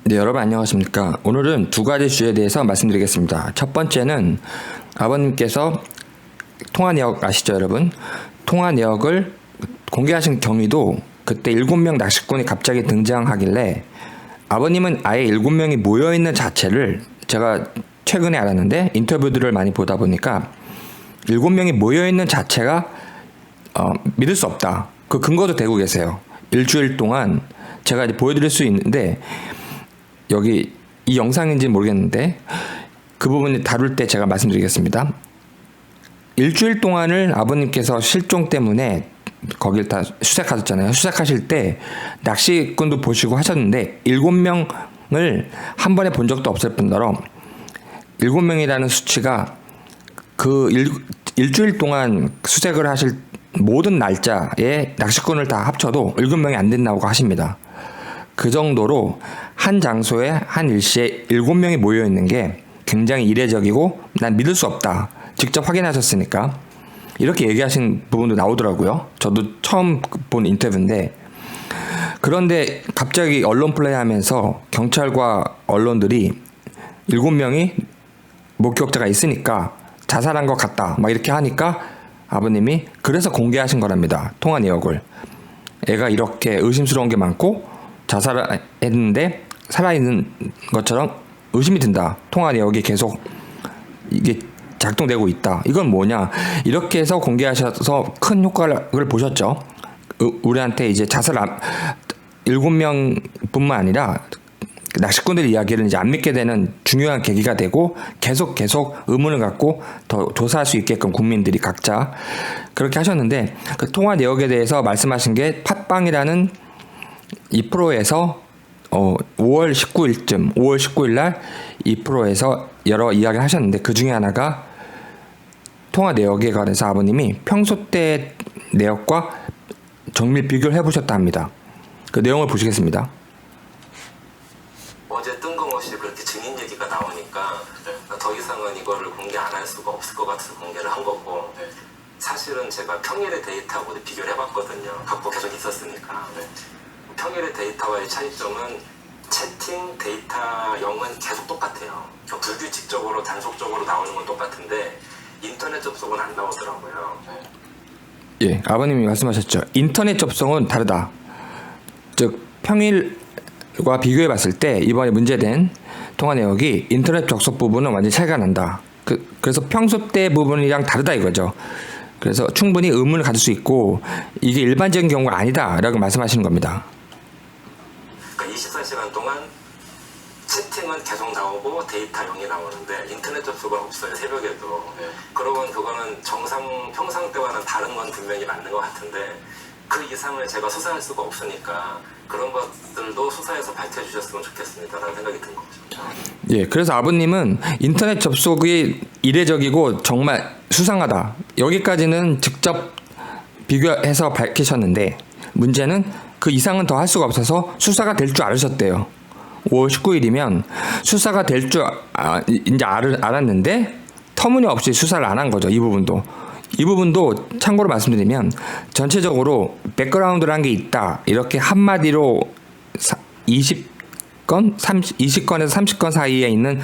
네, 여러분 안녕하십니까. 오늘은 두 가지 주제에 대해서 말씀드리겠습니다. 첫 번째는 아버님께서 통화 내역 아시죠, 여러분? 통화 내역을 공개하신 경위도 그때 7명 낚시꾼이 갑자기 등장하길래 아버님은 아예 7명이 모여있는 자체를 제가 최근에 알았는데 인터뷰들을 많이 보다 보니까 7명이 모여있는 자체가 믿을 수 없다. 그 근거도 대고 계세요. 일주일 동안 제가 이제 보여드릴 수 있는데 여기 이 영상인지 모르겠는데 그 부분을 다룰 때 제가 말씀드리겠습니다. 일주일 동안을 아버님께서 실종 때문에 거길 다 수색하셨잖아요. 수색하실 때 낚시꾼도 보시고 하셨는데 7명을 한 번에 본 적도 없을 뿐더러 7명이라는 수치가 그 일주일 동안 수색을 하실 모든 날짜에 낚시꾼을 다 합쳐도 7명이 안 된다고 하십니다. 그 정도로 한 장소에 한 일시에 7명이 모여 있는 게 굉장히 이례적이고 난 믿을 수 없다. 직접 확인하셨으니까 이렇게 얘기하신 부분도 나오더라고요. 저도 처음 본 인터뷰인데 그런데 갑자기 언론 플레이하면서 경찰과 언론들이 7명이 목격자가 있으니까 자살한 것 같다 막 이렇게 하니까 아버님이 그래서 공개하신 거랍니다. 통화 내역을. 애가 이렇게 의심스러운 게 많고 자살했는데 살아있는 것처럼 의심이 든다. 통화 내역이 계속 이게 작동되고 있다. 이건 뭐냐? 이렇게 해서 공개하셔서 큰 효과를 보셨죠. 우리한테 이제 7명뿐만 아니라 낚시꾼들 이야기를 이제 안 믿게 되는 중요한 계기가 되고 계속 의문을 갖고 더 조사할 수 있게끔 국민들이 각자 그렇게 하셨는데 그 통화 내역에 대해서 말씀하신 게 팟빵이라는 이 프로에서 5월 19일 날 이 프로에서 여러 이야기를 하셨는데 그 중에 하나가 통화 내역에 관해서 아버님이 평소 때 내역과 정밀 비교를 해보셨다 합니다. 그 내용을 보시겠습니다. 어제 뜬금없이 그렇게 증인 얘기가 나오니까 더 이상은 이거를 공개 안 할 수가 없을 것 같아서 공개를 한 거고 사실은 제가 평일의 데이터하고 비교를 해봤거든요. 갖고 계속 있었으니까. 평일의 데이터와의 차이점은 채팅 데이터형은 계속 똑같아요. 불규칙적으로 단속적으로 나오는 건 똑같은데 인터넷 접속은 안 나오더라고요. 예, 아버님이 말씀하셨죠. 인터넷 접속은 다르다. 즉 평일과 비교해 봤을 때 이번에 문제된 통화 내역이 인터넷 접속 부분은 완전히 차이가 난다. 그래서 평소 때 부분이랑 다르다 이거죠. 그래서 충분히 의문을 가질 수 있고 이게 일반적인 경우가 아니다라고 말씀하시는 겁니다. 그러니까 24시간 동안 채팅은 계속 나오고 데이터 0이 나오는데 인터넷 접속은 없어요. 새벽에도. 그러면 그거는 평상 때와는 다른 건 분명히 맞는 것 같은데 그 이상을 제가 수사할 수가 없으니까 그런 것들도 수사해서 밝혀주셨으면 좋겠습니다라는 생각이 든 거죠. 예, 그래서 아버님은 인터넷 접속이 이례적이고 정말 수상하다. 여기까지는 직접 비교해서 밝히셨는데 문제는 그 이상은 더 할 수가 없어서 수사가 될 줄 알으셨대요. 5월 19일이면 수사가 될 줄 이제 알았는데 터무니없이 수사를 안 한 거죠. 이 부분도 참고로 말씀드리면 전체적으로 백그라운드라는 게 있다. 이렇게 한마디로 20건에서 30건 사이에 있는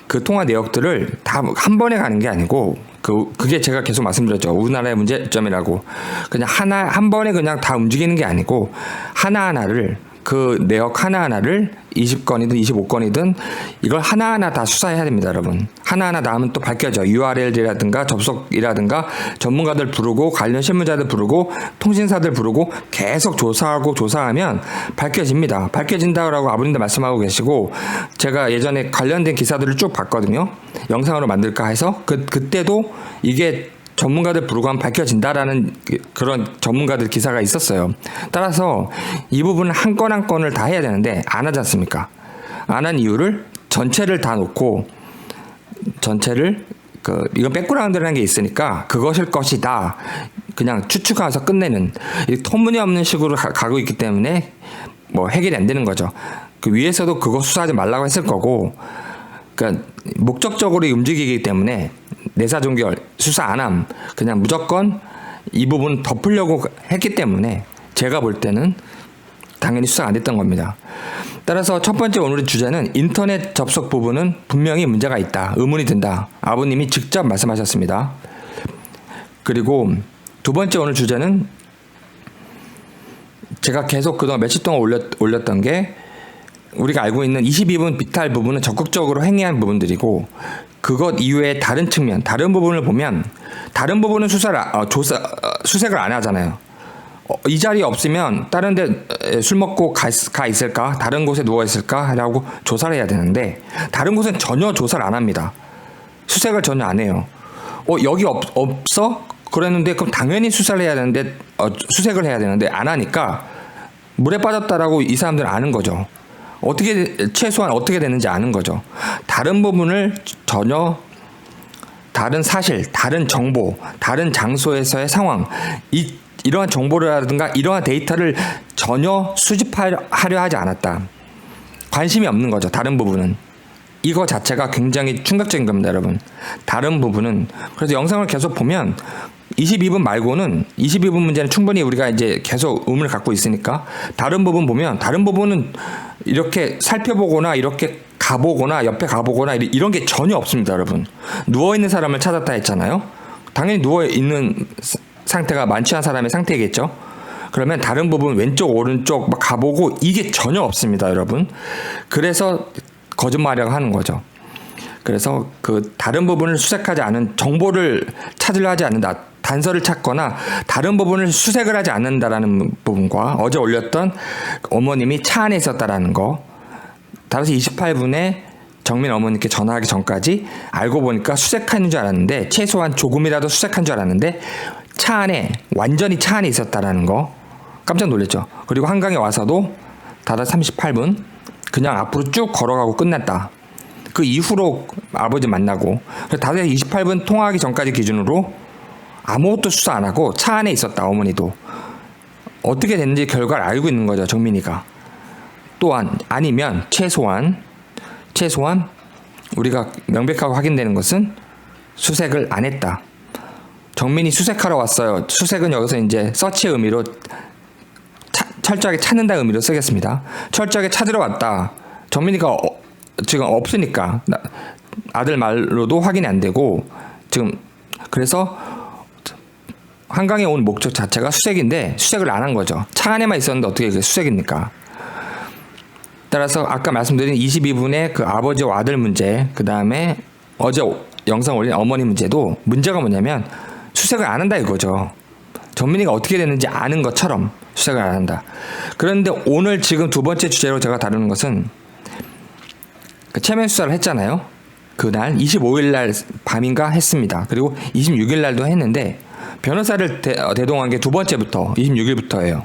그 통화 내역들을 다 한 번에 가는 게 아니고 그게 제가 계속 말씀드렸죠. 우리나라의 문제점이라고. 그냥 한 번에 그냥 다 움직이는 게 아니고 하나하나를 그 내역 하나하나를 20건이든 25건이든 이걸 하나하나 다 수사해야 됩니다, 여러분. 하나하나 나오면 또 밝혀져. URL이라든가 접속이라든가 전문가들 부르고 관련 실무자들 부르고 통신사들 부르고 계속 조사하면 밝혀집니다. 밝혀진다고 아버님도 말씀하고 계시고 제가 예전에 관련된 기사들을 쭉 봤거든요. 영상으로 만들까 해서 그때도 이게 전문가들 부르고 하면 밝혀진다라는 그런 전문가들 기사가 있었어요. 따라서 이 부분은 한 건 한 건을 다 해야 되는데 안 하지 않습니까? 안 한 이유를 전체를 다 놓고 전체를 이건 백그라운드라는 게 있으니까 그것일 것이다. 그냥 추측하면서 끝내는 터무니없는 식으로 가고 있기 때문에 뭐 해결이 안 되는 거죠. 그 위에서도 그거 수사하지 말라고 했을 거고 그러니까 목적적으로 움직이기 때문에 내사종결 수사 안 함 그냥 무조건 이 부분 덮으려고 했기 때문에 제가 볼 때는 당연히 수사가 안 됐던 겁니다. 따라서 첫 번째 오늘의 주제는 인터넷 접속 부분은 분명히 문제가 있다. 의문이 든다. 아버님이 직접 말씀하셨습니다. 그리고 두 번째 오늘 주제는 제가 계속 그동안 며칠 동안 올렸던 게 우리가 알고 있는 22분 비탈 부분은 적극적으로 행위한 부분들이고 그것 이외의 다른 측면, 다른 부분을 보면 다른 부분은 수색을 안 하잖아요. 이 자리에 없으면 다른 데 술 먹고 가 있을까? 다른 곳에 누워 있을까? 라고 조사를 해야 되는데 다른 곳은 전혀 조사를 안 합니다. 수색을 전혀 안 해요. 여기 없어? 그랬는데 그럼 당연히 수색을 해야 되는데 안 하니까 물에 빠졌다라고 이 사람들은 아는 거죠. 최소한 어떻게 되는지 아는 거죠. 다른 부분을 전혀 다른 사실, 다른 정보, 다른 장소에서의 상황, 이러한 정보라든가 이러한 데이터를 전혀 수집하려 하지 않았다. 관심이 없는 거죠. 다른 부분은. 이거 자체가 굉장히 충격적인 겁니다, 여러분. 다른 부분은. 그래서 영상을 계속 보면 22분 말고는 22분 문제는 충분히 우리가 이제 계속 의문을 갖고 있으니까 다른 부분 보면 다른 부분은 이렇게 살펴보거나 이렇게 가보거나 옆에 가보거나 이런 게 전혀 없습니다, 여러분. 누워있는 사람을 찾았다 했잖아요. 당연히 누워있는 상태가 많지 않은 사람의 상태겠죠. 그러면 다른 부분 왼쪽 오른쪽 막 가보고 이게 전혀 없습니다, 여러분. 그래서 거짓말이라고 하는 거죠. 그래서 그 다른 부분을 수색하지 않은 정보를 찾으려 하지 않는다. 단서를 찾거나 다른 부분을 수색을 하지 않는다라는 부분과 어제 올렸던 어머님이 차 안에 있었다라는 거. 따라서 28분에 정민 어머니께 전화하기 전까지 알고 보니까 수색한 줄 알았는데 최소한 조금이라도 수색한 줄 알았는데 완전히 차 안에 있었다라는 거. 깜짝 놀랐죠. 그리고 한강에 와서도 5시 38분 그냥 앞으로 쭉 걸어가고 끝났다. 그 이후로 아버지 만나고 5시 28분 통화하기 전까지 기준으로 아무것도 수사 안 하고 차 안에 있었다. 어머니도 어떻게 됐는지 결과를 알고 있는 거죠. 정민이가. 또한 아니면 최소한 우리가 명백하고 확인되는 것은 수색을 안 했다. 정민이 수색하러 왔어요. 수색은 여기서 이제 서치의 의미로 철저하게 찾는다 의미로 쓰겠습니다. 철저하게 찾으러 왔다. 정민이가 지금 없으니까 아들 말로도 확인이 안 되고 지금 그래서 한강에 온 목적 자체가 수색인데 수색을 안 한 거죠. 차 안에만 있었는데 어떻게 그게 수색입니까? 따라서 아까 말씀드린 22분의 그 아버지와 아들 문제, 그 다음에 어제 영상 올린 어머니 문제도 문제가 뭐냐면 수색을 안 한다 이거죠. 정민이가 어떻게 됐는지 아는 것처럼 수색을 안 한다. 그런데 오늘 지금 두 번째 주제로 제가 다루는 것은 그 체면 수사를 했잖아요. 그날 25일 날 밤인가 했습니다. 그리고 26일 날도 했는데 변호사를 대동한 게 두 번째부터 26일부터예요.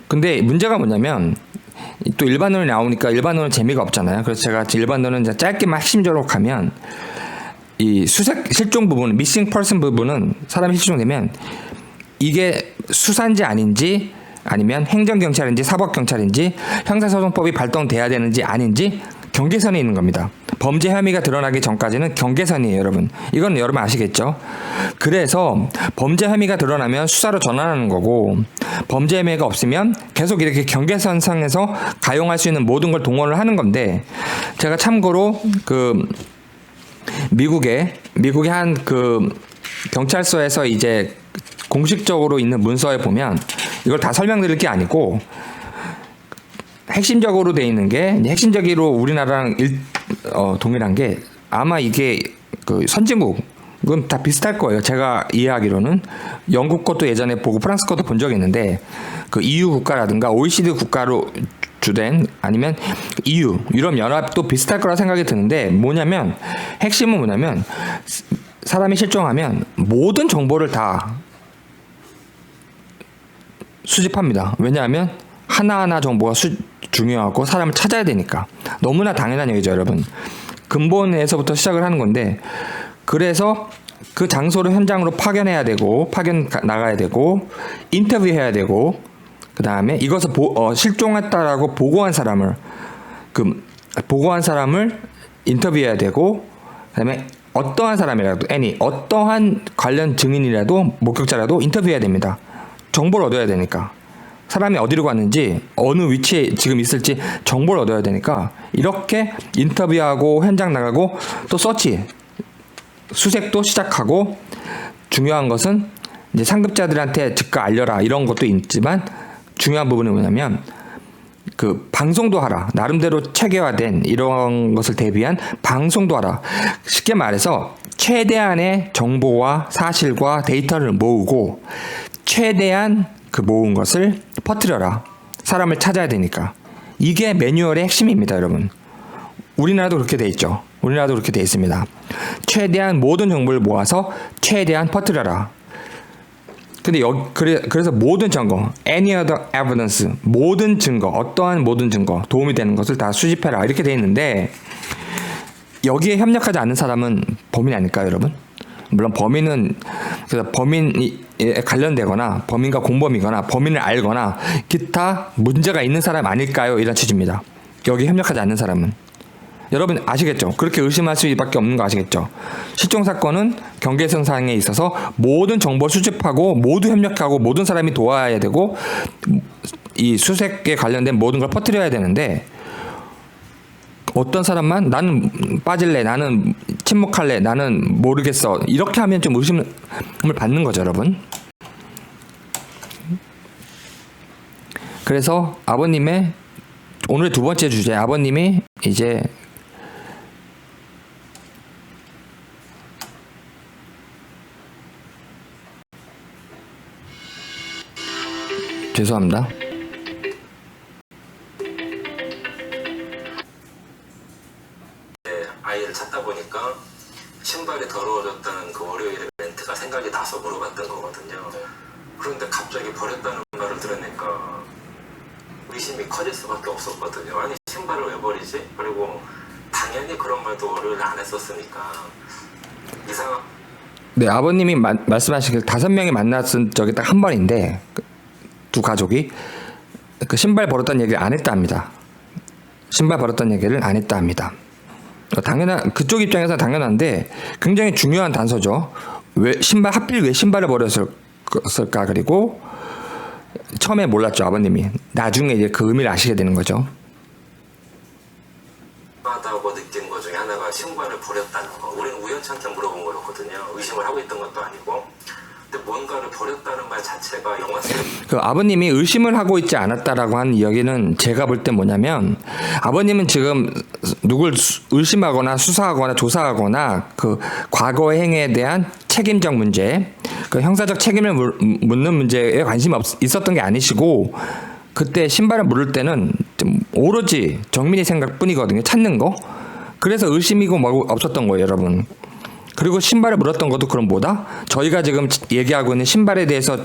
근데 문제가 뭐냐면 또 일반론이 나오니까 일반론은 재미가 없잖아요. 그래서 제가 일반론은 짧게만 핵심적으로 가면 이 수색 실종 부분, 미싱 퍼슨 부분은 사람이 실종되면 이게 수사인지 아닌지 아니면 행정경찰인지 사법경찰인지 형사소송법이 발동돼야 되는지 아닌지 경계선에 있는 겁니다. 범죄 혐의가 드러나기 전까지는 경계선이에요, 여러분. 이건 여러분 아시겠죠? 그래서 범죄 혐의가 드러나면 수사로 전환하는 거고 범죄 혐의가 없으면 계속 이렇게 경계선상에서 가용할 수 있는 모든 걸 동원을 하는 건데 제가 참고로 그 미국의 한 그 경찰서에서 이제 공식적으로 있는 문서에 보면 이걸 다 설명드릴 게 아니고 핵심적으로 돼 있는 게 핵심적으로 우리나라랑 동일한 게 아마 이게 그 선진국은 다 비슷할 거예요. 제가 이해하기로는 영국 것도 예전에 보고 프랑스 것도 본 적이 있는데 그 EU 국가라든가 OECD 국가로 주된 아니면 EU 유럽 연합도 비슷할 거라 생각이 드는데 뭐냐면 핵심은 뭐냐면 사람이 실종하면 모든 정보를 다 수집합니다. 왜냐하면 하나하나 정보가 중요하고 사람을 찾아야 되니까. 너무나 당연한 얘기죠, 여러분. 근본에서부터 시작을 하는 건데 그래서 그 장소를 현장으로 파견해야 되고 나가야 되고 인터뷰해야 되고 그 다음에 이것을 실종했다라고 보고한 사람을 인터뷰해야 되고 그다음에 어떠한 사람이라도 어떠한 관련 증인이라도 목격자라도 인터뷰해야 됩니다. 정보를 얻어야 되니까. 사람이 어디로 갔는지 어느 위치에 지금 있을지 정보를 얻어야 되니까 이렇게 인터뷰하고 현장 나가고 또 서치 수색도 시작하고 중요한 것은 이제 상급자들한테 즉각 알려라 이런 것도 있지만 중요한 부분은 뭐냐면 그 방송도 하라. 나름대로 체계화된 이런 것을 대비한 방송도 하라. 쉽게 말해서 최대한의 정보와 사실과 데이터를 모으고 최대한 그 모은 것을 퍼뜨려라. 사람을 찾아야 되니까. 이게 매뉴얼의 핵심입니다, 여러분. 우리나라도 그렇게 돼 있죠. 우리나라도 그렇게 돼 있습니다. 최대한 모든 정보를 모아서 최대한 퍼뜨려라. 근데 그래서 모든 증거, any other evidence, 모든 증거, 어떠한 모든 증거, 도움이 되는 것을 다 수집해라. 이렇게 돼 있는데 여기에 협력하지 않는 사람은 범인이 아닐까요, 여러분? 물론 범인은 그래서 범인에 관련되거나 범인과 공범이거나 범인을 알거나 기타 문제가 있는 사람 아닐까요? 이런 취지입니다. 여기 협력하지 않는 사람은. 여러분 아시겠죠? 그렇게 의심할 수밖에 없는 거 아시겠죠? 실종 사건은 경계선상에 있어서 모든 정보 수집하고 모두 협력하고 모든 사람이 도와야 되고 이 수색에 관련된 모든 걸 퍼뜨려야 되는데 어떤 사람만 나는 빠질래, 나는 침묵할래, 나는 모르겠어 이렇게 하면 좀 의심을 받는 거죠, 여러분. 그래서 아버님의 오늘의 두 번째 주제, 아버님이 이제 죄송합니다. 아이를 찾다 보니까 신발이 더러워졌다는 그 월요일의 멘트가 생각이 나서 물어봤던 거거든요. 그런데 갑자기 버렸다는 말을 들으니까 의심이 커질 수밖에 없었거든요. 아니 신발을 왜 버리지? 그리고 당연히 그런 말도 월요일에 안 했었으니까 이상한. 네, 아버님이 말씀하신 5명이 만났은 적이 딱 한 번인데 두 가족이 그 신발 버렸다는 얘기를 안 했다 합니다. 신발 버렸다는 얘기를 안 했다 합니다. 당연한 그쪽 입장에서 당연한데 굉장히 중요한 단서죠. 하필 왜 신발을 버렸을까? 그리고 처음에 몰랐죠, 아버님이. 나중에 이제 그 의미를 아시게 되는 거죠. 하다고 느낀 것 중에 하나가 신발을 버렸다는 거. 우리는 우연찮게 물어본 거였거든요. 의심을 하고 있던 것도 아니고. 근데 뭔가를 버렸다는 말 자체가 영화 속 그 아버님이 의심을 하고 있지 않았다라고 하는 이야기는 제가 볼 때 뭐냐면 아버님은 지금 누굴 의심하거나 수사하거나 조사하거나 그 과거 행위에 대한 책임적 문제, 그 형사적 책임을 묻는 문제에 관심이 있었던 게 아니시고 그때 신발을 물을 때는 좀 오로지 정민이 생각뿐이거든요. 찾는 거. 그래서 의심이고 뭐고 없었던 거예요, 여러분. 그리고 신발을 물었던 것도 그럼 뭐다? 저희가 지금 얘기하고 있는 신발에 대해서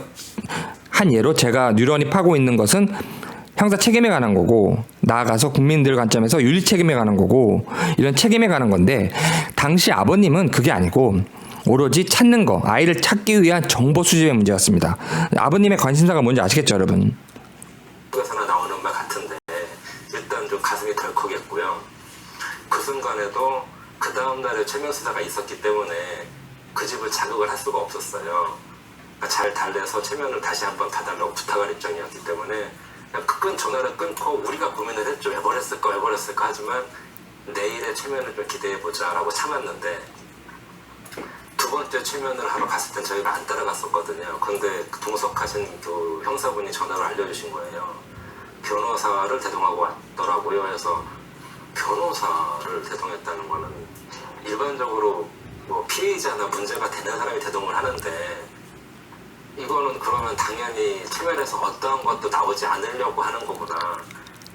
한 예로 제가 뉴런이 파고 있는 것은 형사 책임에 관한 거고 나아가서 국민들 관점에서 윤리 책임에 관한 거고 이런 책임에 관한 건데 당시 아버님은 그게 아니고 오로지 찾는 거, 아이를 찾기 위한 정보 수집의 문제였습니다. 아버님의 관심사가 뭔지 아시겠죠, 여러분? 에서나 나오는 말 같은데 일단 좀 가슴이 덜컥했고요. 그 순간에도 그 다음날에 최면 수사가 있었기 때문에 그 집을 자극을 할 수가 없었어요. 그러니까 잘 달래서 최면을 다시 한번 봐달라고 부탁할 입장이었기 때문에 그냥 전화를 끊고 우리가 고민을 했죠. 왜 버렸을까 하지만 내일의 최면을 좀 기대해보자 라고 참았는데 두 번째 최면을 하러 갔을 땐 저희가 안 따라갔었거든요. 근데 동석하신 그 형사분이 전화를 알려주신 거예요. 변호사를 대동하고 왔더라고요. 그래서 변호사를 대동했다는 거는 일반적으로 뭐 피해자나 문제가 되는 사람이 대동을 하는데 이거는 그러면 당연히 최면에서 어떠한 것도 나오지 않으려고 하는 거구나.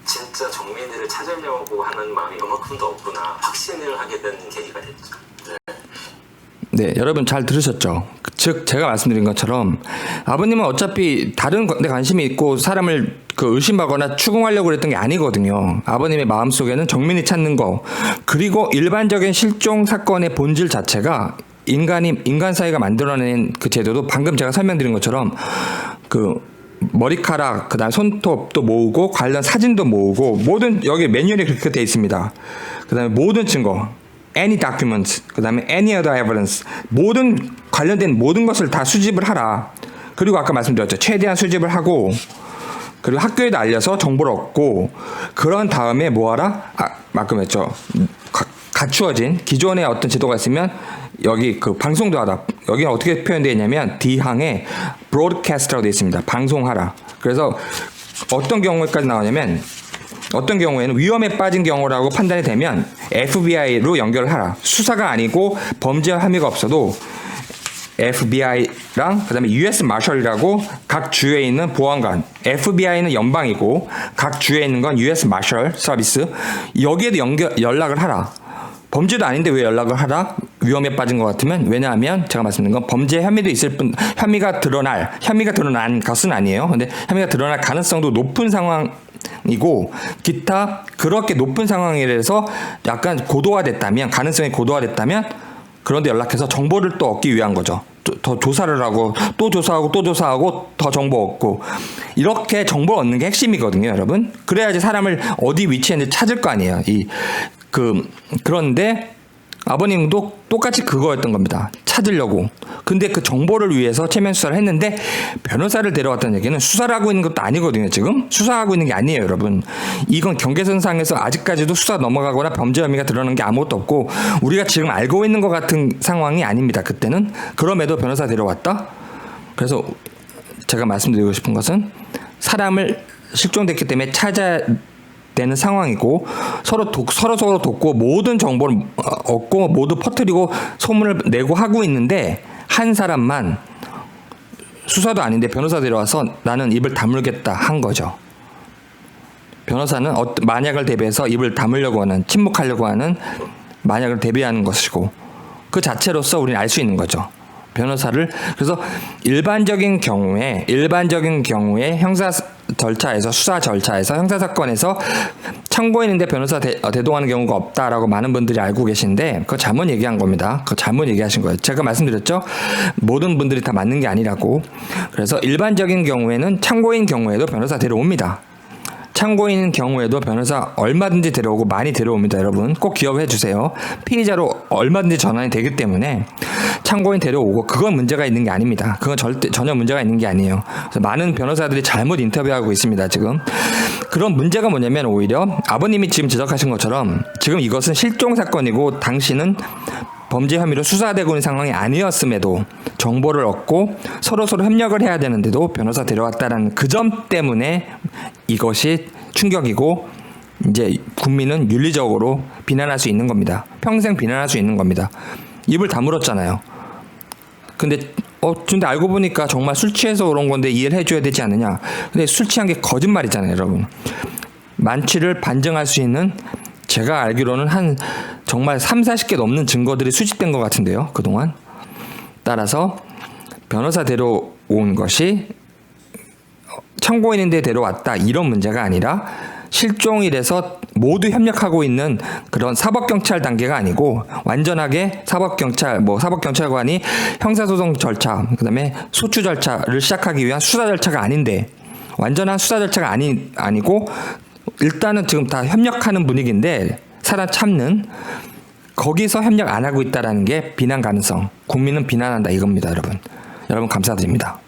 진짜 정민이를 찾으려고 하는 마음이 요만큼도 없구나. 확신을 하게 된 계기가 됐죠. 네, 여러분 잘 들으셨죠? 즉 제가 말씀드린 것처럼 아버님은 어차피 다른 데 관심이 있고 사람을 그 의심하거나 추궁하려고 그랬던 게 아니거든요. 아버님의 마음속에는 정민이 찾는 거 그리고 일반적인 실종 사건의 본질 자체가 인간 사회가 만들어낸 그 제도도 방금 제가 설명드린 것처럼 그 머리카락 그다음 손톱도 모으고 관련 사진도 모으고 모든 여기 매뉴얼이 그렇게 돼 있습니다. 그다음에 모든 증거 any document, 그 다음에 any other evidence 모든 관련된 모든 것을 다 수집을 하라. 그리고 아까 말씀드렸죠. 최대한 수집을 하고 그리고 학교에도 알려서 정보를 얻고 그런 다음에 뭐하라? 말끔했죠. 갖추어진 기존의 어떤 제도가 있으면 여기 그 방송도 하라. 여기는 어떻게 표현되어 있냐면 D항에 broadcast라고 되어 있습니다. 방송하라. 그래서 어떤 경우에까지 나오냐면 어떤 경우에는 위험에 빠진 경우라고 판단이 되면 FBI로 연결을 하라. 수사가 아니고 범죄 혐의가 없어도 FBI랑 그다음에 US 마셜이라고 각 주에 있는 보안관, FBI는 연방이고 각 주에 있는 건 US 마셜 서비스 여기에도 연락을 하라. 범죄도 아닌데 왜 연락을 하라? 위험에 빠진 것 같으면 왜냐하면 제가 말씀드린 건 범죄 혐의도 있을 뿐 혐의가 드러난 것은 아니에요. 근데 혐의가 드러날 가능성도 높은 상황이고 기타 그렇게 높은 상황이라서 약간 고도화됐다면 가능성이 고도화됐다면 그런데 연락해서 정보를 또 얻기 위한 거죠. 더 조사를 하고 또 조사하고 더 정보 얻고 이렇게 정보 얻는 게 핵심이거든요, 여러분. 그래야지 사람을 어디 위치에 있는지 찾을 거 아니에요. 그런데 아버님도 똑같이 그거였던 겁니다. 찾으려고. 근데 그 정보를 위해서 체면 수사를 했는데 변호사를 데려왔다는 얘기는 수사를 하고 있는 것도 아니거든요. 지금 수사하고 있는 게 아니에요, 여러분. 이건 경계선상에서 아직까지도 수사 넘어가거나 범죄 혐의가 드러나는 게 아무것도 없고 우리가 지금 알고 있는 것 같은 상황이 아닙니다. 그때는. 그럼에도 변호사 데려왔다. 그래서 제가 말씀드리고 싶은 것은 사람을 실종됐기 때문에 찾아야 되는 상황이고 서로 돕고 모든 정보를 얻고 모두 퍼뜨리고 소문을 내고 하고 있는데 한 사람만 수사도 아닌데 변호사 데려와서 나는 입을 다물겠다 한 거죠. 변호사는 만약을 대비해서 입을 다물려고 하는 침묵하려고 하는 만약을 대비하는 것이고 그 자체로서 우리는 알 수 있는 거죠. 변호사를 그래서 일반적인 경우에 형사 절차에서 수사 절차에서 형사 사건에서 참고인인데 변호사 대동하는 경우가 없다라고 많은 분들이 알고 계신데 그거 잘못 얘기한 겁니다. 그거 잘못 얘기하신 거예요. 제가 말씀드렸죠. 모든 분들이 다 맞는 게 아니라고. 그래서 일반적인 경우에는 참고인 경우에도 변호사 데려옵니다. 참고인 경우에도 변호사 얼마든지 데려오고 많이 데려옵니다. 여러분 꼭 기억해 주세요. 피의자로 얼마든지 전환이 되기 때문에 참고인 데려오고 그건 문제가 있는 게 아닙니다. 그건 전혀 문제가 있는 게 아니에요. 그래서 많은 변호사들이 잘못 인터뷰하고 있습니다. 지금 그런 문제가 뭐냐면 오히려 아버님이 지금 지적하신 것처럼 지금 이것은 실종 사건이고 당신은 범죄 혐의로 수사되고 있는 상황이 아니었음에도 정보를 얻고 서로 협력을 해야 되는데도 변호사 데려왔다라는 그 점 때문에 이것이 충격이고 이제 국민은 윤리적으로 비난할 수 있는 겁니다. 평생 비난할 수 있는 겁니다. 입을 다물었잖아요. 근데 알고 보니까 정말 술 취해서 그런 건데 이해를 해줘야 되지 않느냐. 근데 술 취한 게 거짓말이잖아요, 여러분. 만취를 반증할 수 있는 제가 알기로는 한 정말 30-40개 넘는 증거들이 수집된 것 같은데요. 그동안. 따라서 변호사 데려온 것이 참고인인데 데려왔다 이런 문제가 아니라 실종이 돼서 모두 협력하고 있는 그런 사법경찰 단계가 아니고 완전하게 사법경찰관이 형사소송 절차 그다음에 소추 절차를 시작하기 위한 수사 절차가 아닌데 완전한 수사 절차가 아니고 일단은 지금 다 협력하는 분위기인데 사람 참는 거기서 협력 안 하고 있다라는 게 비난 가능성 국민은 비난한다 이겁니다. 여러분 감사드립니다.